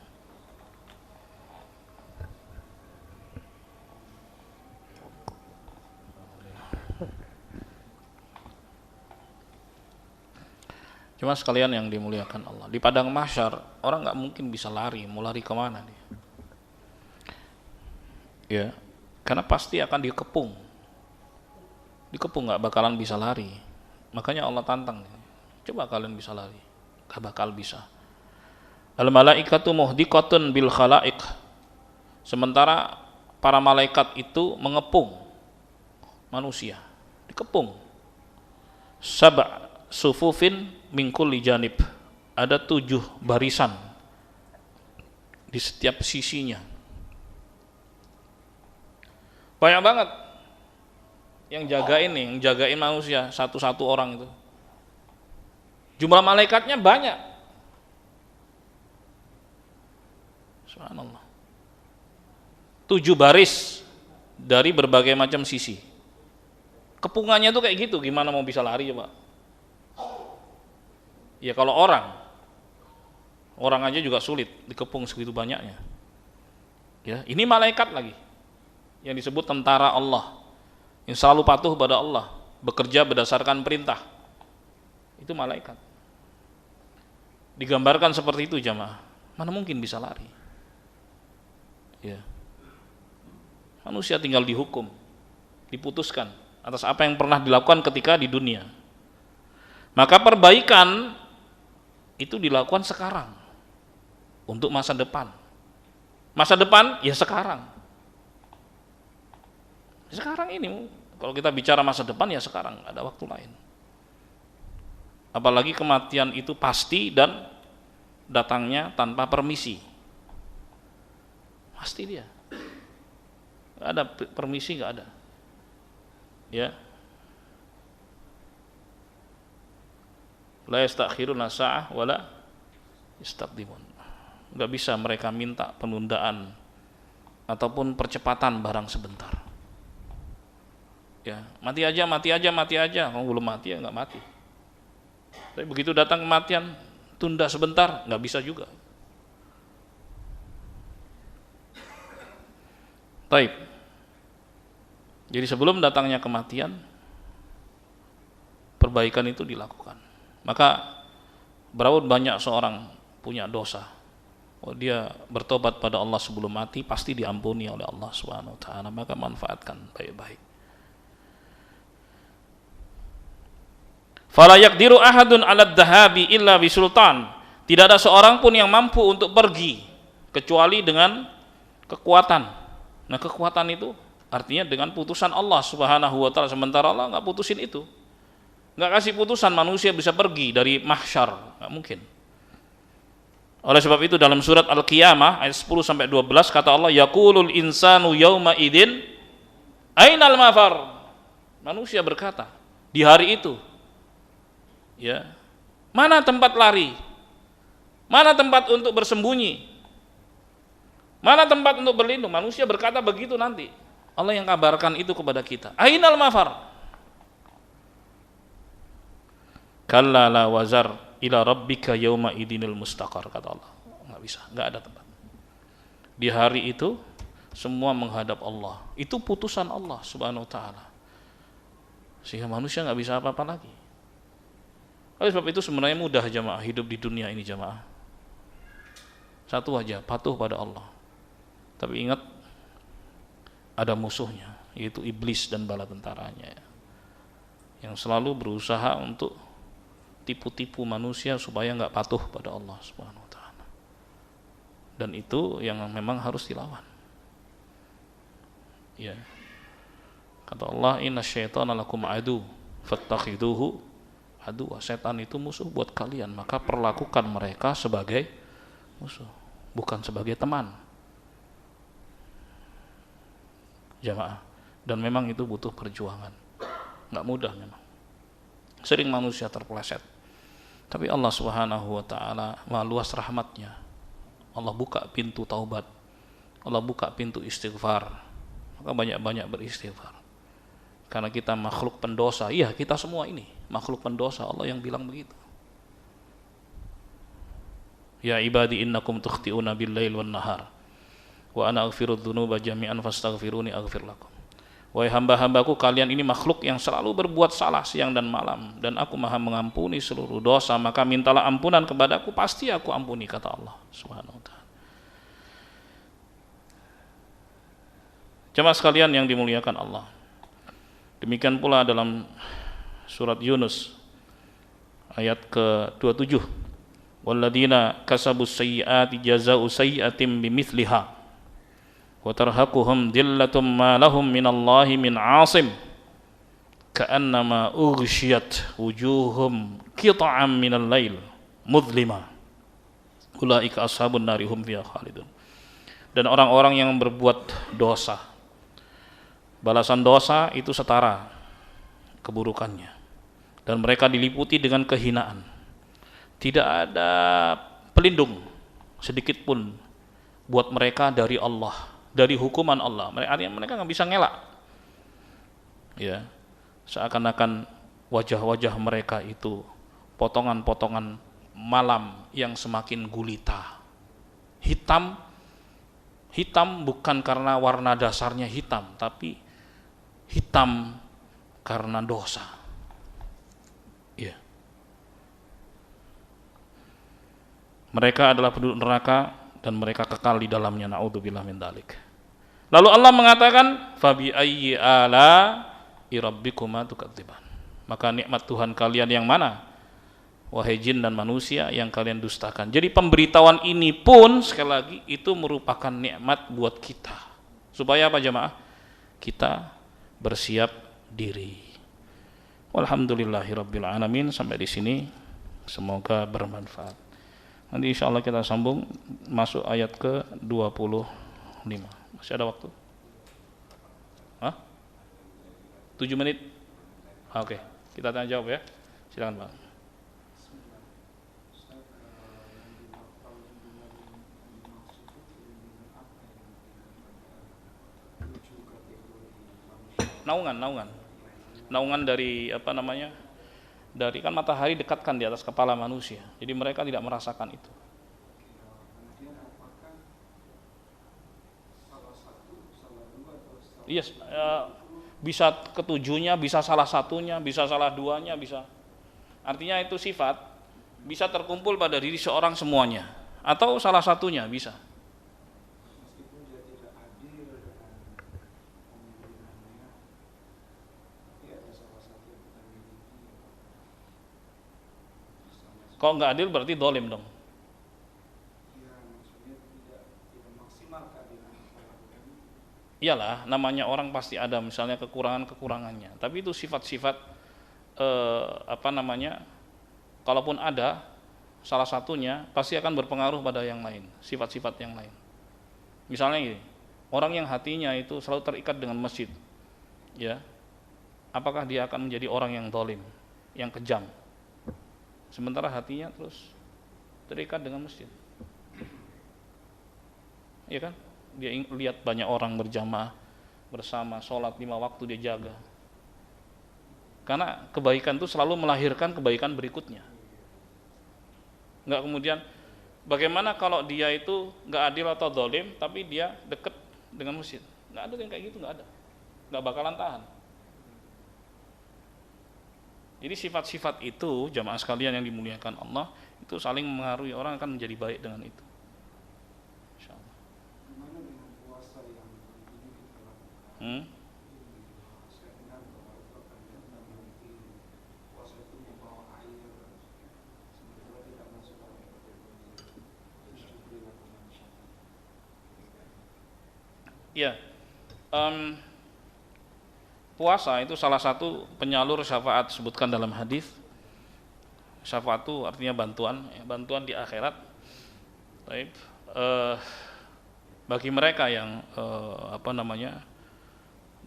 Cuma sekalian yang dimuliakan Allah, di padang mahsyar orang nggak mungkin bisa lari. Mau lari kemana dia? Ya, karena pasti akan dikepung, nggak bakalan bisa lari. Makanya Allah tantang, coba kalian bisa lari, nggak bakal bisa. Al malaikatu muhdiqatun bil khalaiq, sementara para malaikat itu mengepung manusia, dikepung. Sab' sufufin min kulli janib, ada 7 barisan di setiap sisinya. Banyak banget yang jagain manusia, satu-satu orang itu. Jumlah malaikatnya banyak. Subhanallah. 7 baris dari berbagai macam sisi. Kepungannya tuh kayak gitu, gimana mau bisa lari ya Pak? Ya kalau orang aja juga sulit dikepung segitu banyaknya. Ya, ini malaikat lagi yang disebut tentara Allah, yang selalu patuh pada Allah, bekerja berdasarkan perintah. Itu malaikat. Digambarkan seperti itu jamaah. Mana mungkin bisa lari? Ya. Manusia tinggal dihukum, diputuskan atas apa yang pernah dilakukan ketika di dunia. Maka perbaikan itu dilakukan sekarang untuk masa depan. Masa depan ya sekarang. Sekarang ini, kalau kita bicara masa depan ya sekarang, ada waktu lain. Apalagi kematian itu pasti dan datangnya tanpa permisi. pasti dia. Nggak ada permisi, nggak ada. Ya. La yastakhiruna sa'ah wala yastaqdimun. Nggak bisa mereka minta penundaan ataupun percepatan barang sebentar. Ya, mati aja. Kalau belum mati ya nggak mati. Tapi begitu datang kematian, tunda sebentar, nggak bisa juga. Taib. Jadi sebelum datangnya kematian, perbaikan itu dilakukan. Maka berapa banyak seorang punya dosa, dia bertobat pada Allah sebelum mati, pasti diampuni oleh Allah Subhanahu wa taala. Maka manfaatkan baik-baik. Fala yaqdiru ahadun 'ala dhahabi illa bisultan. Tidak ada seorang pun yang mampu untuk pergi kecuali dengan kekuatan. Nah, kekuatan itu artinya dengan putusan Allah Subhanahu wa taala. Sementara Allah enggak putusin itu. Enggak kasih putusan manusia bisa pergi dari mahsyar, enggak mungkin. Oleh sebab itu dalam surat Al-Qiyamah ayat 10 sampai 12 kata Allah, yaqulul insanu yauma idzin ainal mafar. Manusia berkata di hari itu, ya, mana tempat lari? Mana tempat untuk bersembunyi? Mana tempat untuk berlindung? Manusia berkata begitu nanti. Allah yang kabarkan itu kepada kita. Ainal mafar? Kalla la wazar ila rabbika yauma idinil mustaqar, kata Allah. Enggak bisa, enggak ada tempat. Di hari itu semua menghadap Allah. Itu putusan Allah Subhanahu wa taala. Sehingga manusia enggak bisa apa-apa lagi. Oleh sebab itu sebenarnya mudah jamaah hidup di dunia ini jamaah. Satu aja, patuh pada Allah. Tapi ingat ada musuhnya, yaitu iblis dan bala tentaranya, yang selalu berusaha untuk tipu-tipu manusia supaya enggak patuh pada Allah Subhanahu wa taala. Dan itu yang memang harus dilawan. Ya. Kata Allah, "Inasyaitana lakum adu, fattakhiduhu adu." Setan itu musuh buat kalian, maka perlakukan mereka sebagai musuh, bukan sebagai teman. Jamaah. Dan memang itu butuh perjuangan. Enggak mudah memang. Sering manusia terpeleset. Tapi Allah Subhanahu wa taala Maha luas rahmatnya. Allah buka pintu taubat. Allah buka pintu istighfar. Maka banyak-banyak beristighfar. Karena kita makhluk pendosa. Iya, kita semua ini makhluk pendosa. Allah yang bilang begitu. Ya ibadi innakum tukhti'una bil-lail wan-nahar. Wa ana aghfirudz dzunuba jami'an fastaghfiruni aghfir lakum. Wahai hamba-hambaku, kalian ini makhluk yang selalu berbuat salah siang dan malam, dan aku maha mengampuni seluruh dosa, maka mintalah ampunan kepadaku, pasti aku ampuni, kata Allah Subhanahu wa ta'ala. Jemaah sekalian yang dimuliakan Allah, demikian pula dalam surat Yunus ayat ke-27, walladzina kasabus sayyi'ati jazaa'u sayyi'atin bimithliha wa tarhaquhum dillatum ma lahum minallahi min 'asim ka'annama ughshiyat wujuhum qita'am minal lail mudlima ulaika ashabun nari hum fiha khalidun. Dan orang-orang yang berbuat dosa, balasan dosa itu setara keburukannya, dan mereka diliputi dengan kehinaan. Tidak ada pelindung sedikit pun buat mereka dari Allah, dari hukuman Allah. Mereka nggak bisa ngelak. Ya, seakan-akan wajah-wajah mereka itu potongan-potongan malam yang semakin gulita. Hitam bukan karena warna dasarnya hitam, tapi hitam karena dosa. Ya. Mereka adalah penduduk neraka dan mereka kekal di dalamnya, naudzubillah min dzalik. Lalu Allah mengatakan, fabi ayyi ala rabbikuma tukadziban. Maka nikmat Tuhan kalian yang mana, wahai jin dan manusia, yang kalian dustakan. Jadi pemberitahuan ini pun sekali lagi itu merupakan nikmat buat kita. Supaya apa jemaah? Kita bersiap diri. Walhamdulillahirabbil alamin. Sampai di sini semoga bermanfaat. Nanti insyaallah kita sambung masuk ayat ke-28. 5. Masih ada waktu? Hah? 7 menit? Oke, kita tanya jawab ya. Silakan Bang. Naungan dari dari kan matahari dekatkan di atas kepala manusia, jadi mereka tidak merasakan itu. Iya, bisa ketujuhnya, bisa salah satunya, bisa salah duanya, bisa. Artinya itu sifat bisa terkumpul pada diri seorang semuanya, atau salah satunya bisa. Kalau nggak adil berarti dolim dong. Iyalah, namanya orang pasti ada misalnya kekurangannya. Tapi itu sifat-sifat kalaupun ada salah satunya pasti akan berpengaruh pada yang lain, sifat-sifat yang lain. Misalnya gini, orang yang hatinya itu selalu terikat dengan masjid, ya, apakah dia akan menjadi orang yang dolim, yang kejam? Sementara hatinya terus terikat dengan masjid, ya kan? Dia lihat banyak orang berjamaah bersama, sholat 5 waktu dia jaga. Karena kebaikan itu selalu melahirkan kebaikan berikutnya. Enggak kemudian bagaimana kalau dia itu enggak adil atau dolim tapi dia dekat dengan masjid? Enggak ada yang kayak gitu, enggak ada. Enggak bakalan tahan. Jadi sifat-sifat itu jamaah sekalian yang dimuliakan Allah itu saling mengaruhi, orang akan menjadi baik dengan itu. Insyaallah. Gimana dengan puasa yang ini Ya, puasa itu salah satu penyalur syafaat, sebutkan dalam hadis. Syafaat itu artinya bantuan di akhirat. Baik, bagi mereka yang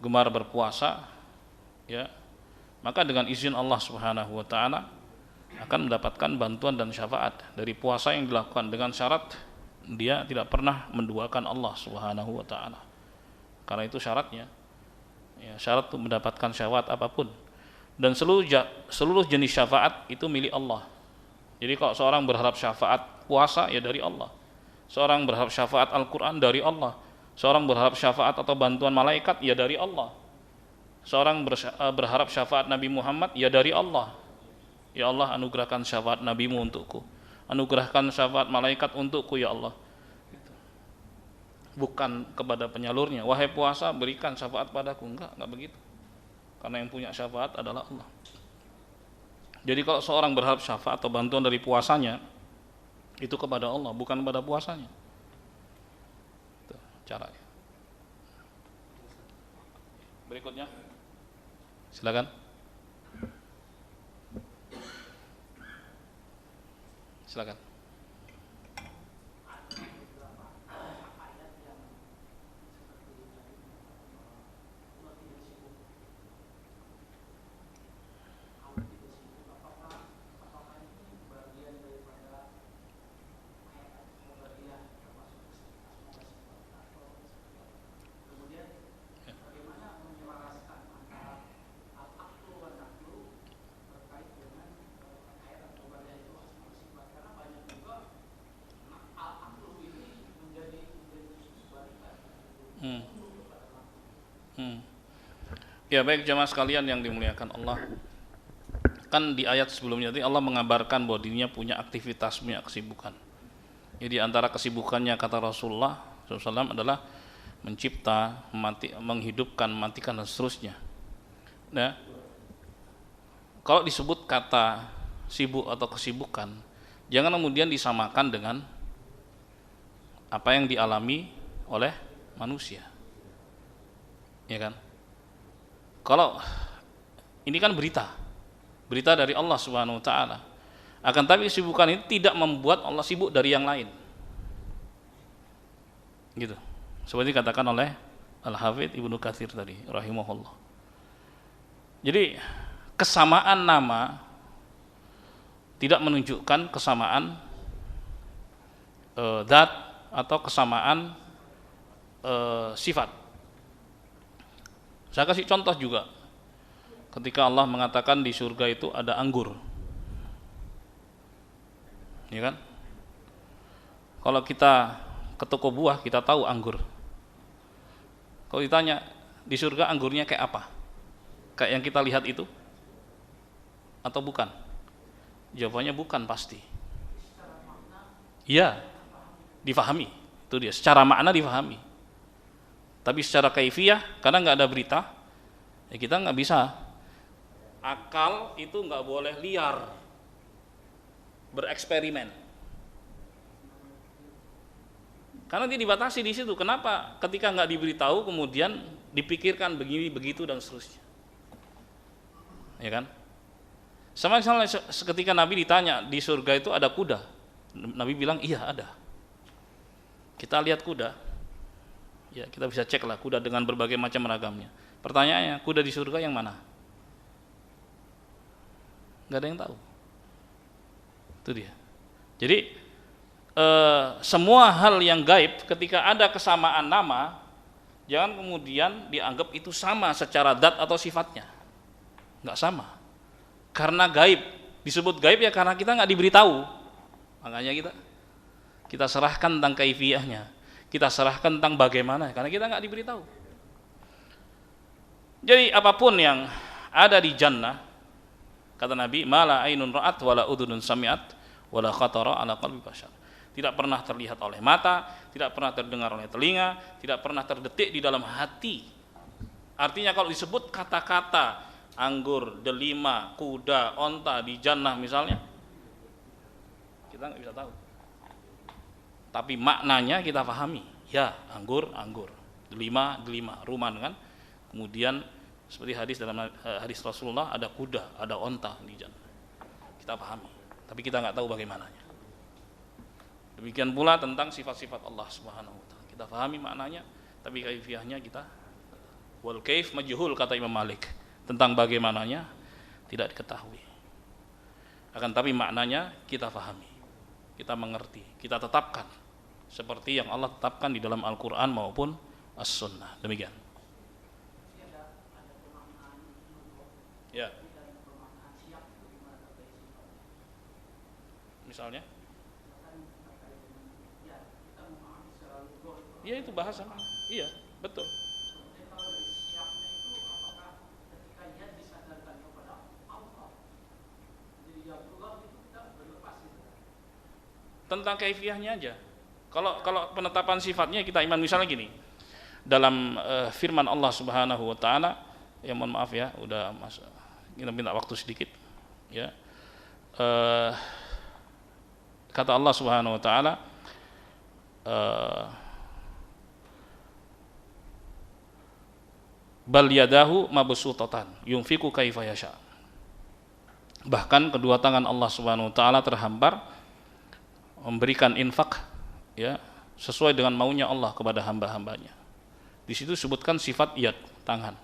gemar berpuasa, ya, maka dengan izin Allah Subhanahu Wa Taala akan mendapatkan bantuan dan syafaat dari puasa yang dilakukan dengan syarat dia tidak pernah menduakan Allah Subhanahu Wa Taala. Karena itu syaratnya, ya, syarat untuk mendapatkan syafaat apapun, dan seluruh jenis syafaat itu milik Allah. Jadi kalau seorang berharap syafaat puasa, ya dari Allah. Seorang berharap syafaat Al-Quran, dari Allah. Seorang berharap syafaat atau bantuan malaikat, ya dari Allah. Seorang berharap syafaat Nabi Muhammad, ya dari Allah. Ya Allah, anugerahkan syafaat Nabimu untukku, anugerahkan syafaat malaikat untukku, ya Allah. Bukan kepada penyalurnya, wahai puasa berikan syafaat padaku. Enggak begitu. Karena yang punya syafaat adalah Allah. Jadi kalau seorang berharap syafaat atau bantuan dari puasanya, itu kepada Allah, bukan kepada puasanya. Itu caranya. Berikutnya, silakan. Silakan. Ya, baik jemaah sekalian yang dimuliakan Allah. Kan di ayat sebelumnya tadi Allah mengabarkan bahwa dirinya punya aktivitas, punya kesibukan. Jadi antara kesibukannya kata Rasulullah SAW adalah mencipta, menghidupkan, mematikan dan seterusnya. Nah, kalau disebut kata sibuk atau kesibukan, jangan kemudian disamakan dengan apa yang dialami oleh manusia. Ya kan? Kalau ini kan berita dari Allah Subhanahu Wa Taala. Akan tapi kesibukan itu tidak membuat Allah sibuk dari yang lain. Gitu. Seperti dikatakan oleh Al-Hafidz Ibnu Katsir tadi rahimahullah. Jadi kesamaan nama tidak menunjukkan kesamaan zat atau kesamaan sifat. Saya kasih contoh juga. Ketika Allah mengatakan di surga itu ada anggur. Ya kan? Kalau kita ke toko buah, kita tahu anggur. Kalau ditanya di surga anggurnya kayak apa? Kayak yang kita lihat itu? Atau bukan? Jawabannya bukan pasti. Iya, difahami. Itu dia, secara makna difahami. Tapi secara kaifiyah, karena nggak ada berita, ya kita nggak bisa. Akal itu nggak boleh liar, bereksperimen. Karena dia dibatasi di situ. Kenapa? Ketika nggak diberitahu, kemudian dipikirkan begini, begitu dan seterusnya. Ya kan? Sama misalnya ketika Nabi ditanya di surga itu ada kuda, Nabi bilang iya ada. Kita lihat kuda, ya kita bisa cek lah kuda dengan berbagai macam ragamnya. Pertanyaannya, kuda di surga yang mana? Nggak ada yang tahu. Itu dia. Jadi semua hal yang gaib ketika ada kesamaan nama, jangan kemudian dianggap itu sama secara zat atau sifatnya. Nggak sama. Karena gaib, disebut gaib ya karena kita nggak diberitahu. Makanya kita serahkan tentang kaifiyahnya, kita serahkan tentang bagaimana, karena kita nggak diberitahu. Jadi apapun yang ada di jannah, kata Nabi, mala ainun ra'at wala udhunun sami'at wala khatara ala qalbi bashar. Tidak pernah terlihat oleh mata, tidak pernah terdengar oleh telinga, tidak pernah terdetik di dalam hati. Artinya kalau disebut kata-kata anggur, delima, kuda, onta di jannah misalnya, kita nggak bisa tahu. Tapi maknanya kita pahami. Ya, anggur, anggur. Delima, delima. Ruman kan. Kemudian seperti hadis dalam hadis Rasulullah, ada kuda, ada onta di jannah. Kita pahami. Tapi kita nggak tahu bagaimananya. Demikian pula tentang sifat-sifat Allah Subhanahu wa taala. Kita pahami maknanya, tapi kaifiyahnya kita wal kaif majhul, kata Imam Malik. Tentang bagaimananya tidak diketahui. Akan tapi maknanya kita pahami. Kita mengerti, kita tetapkan seperti yang Allah tetapkan di dalam Al-Qur'an maupun As-Sunnah. Demikian. Ya. Misalnya? Iya, itu bahasa. Iya, betul. Tentang kaifiyahnya aja. Kalau penetapan sifatnya kita iman, misalnya gini. Dalam firman Allah Subhanahu wa taala, ya mohon maaf ya, udah kita minta waktu sedikit. Ya. Kata Allah Subhanahu wa taala, bal yadahu mabsutatan yunfiqu kaifa yasha. Bahkan kedua tangan Allah Subhanahu wa taala terhampar memberikan infak, ya, sesuai dengan maunya Allah kepada hamba-hambanya. Di situ disebutkan sifat yad, tangan.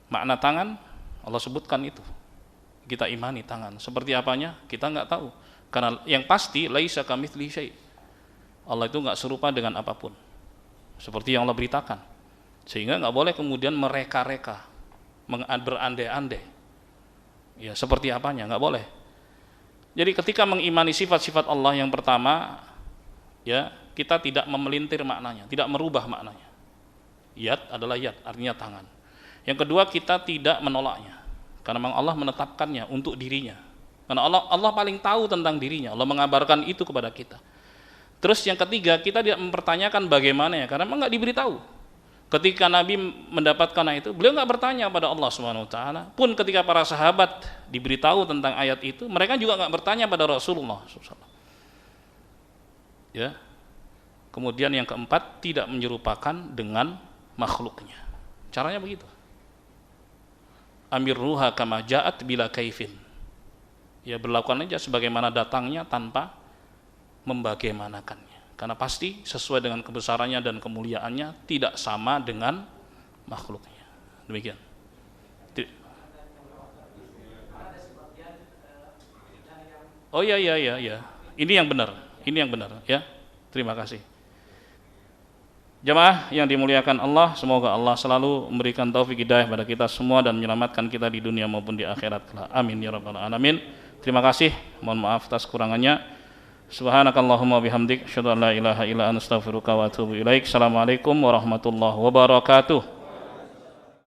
Makna tangan Allah sebutkan itu. Kita imani tangan. Seperti apanya kita nggak tahu. Karena yang pasti laisa kamitslihi syai'. Allah itu nggak serupa dengan apapun. Seperti yang Allah beritakan. Sehingga nggak boleh kemudian mereka-reka, berandai-andai. Ya, seperti apanya nggak boleh. Jadi ketika mengimani sifat-sifat Allah, yang pertama, ya, kita tidak memelintir maknanya, tidak merubah maknanya. Yad adalah yad, artinya tangan. Yang kedua, kita tidak menolaknya, karena memang Allah menetapkannya untuk dirinya. Karena Allah paling tahu tentang dirinya, Allah mengabarkan itu kepada kita. Terus yang ketiga, kita tidak mempertanyakan bagaimana ya, karena memang nggak diberitahu. Ketika Nabi mendapatkan itu, beliau nggak bertanya pada Allah Subhanahu wa taala. Pun ketika para sahabat diberitahu tentang ayat itu, mereka juga nggak bertanya pada Rasulullah SAW. Ya. Kemudian yang keempat, tidak menyerupakan dengan makhluknya. Caranya begitu. Amirruha kama ja'at bila kaifin. Ya, berlakukan aja sebagaimana datangnya tanpa membagaimanakannya. Karena pasti sesuai dengan kebesarannya dan kemuliaannya tidak sama dengan makhluknya. Demikian. Oh iya. Ini yang benar ya. Terima kasih. Jamaah yang dimuliakan Allah, semoga Allah selalu memberikan taufik hidayah pada kita semua dan menyelamatkan kita di dunia maupun di akhirat kelak. Amin ya rabbal alamin. Terima kasih. Mohon maaf atas kurangannya. Subhanakallahumma bihamdik, asyhadu an la ilaha illa anta astaghfiruka wa atubu ilaik. Assalamualaikum warahmatullahi wabarakatuh.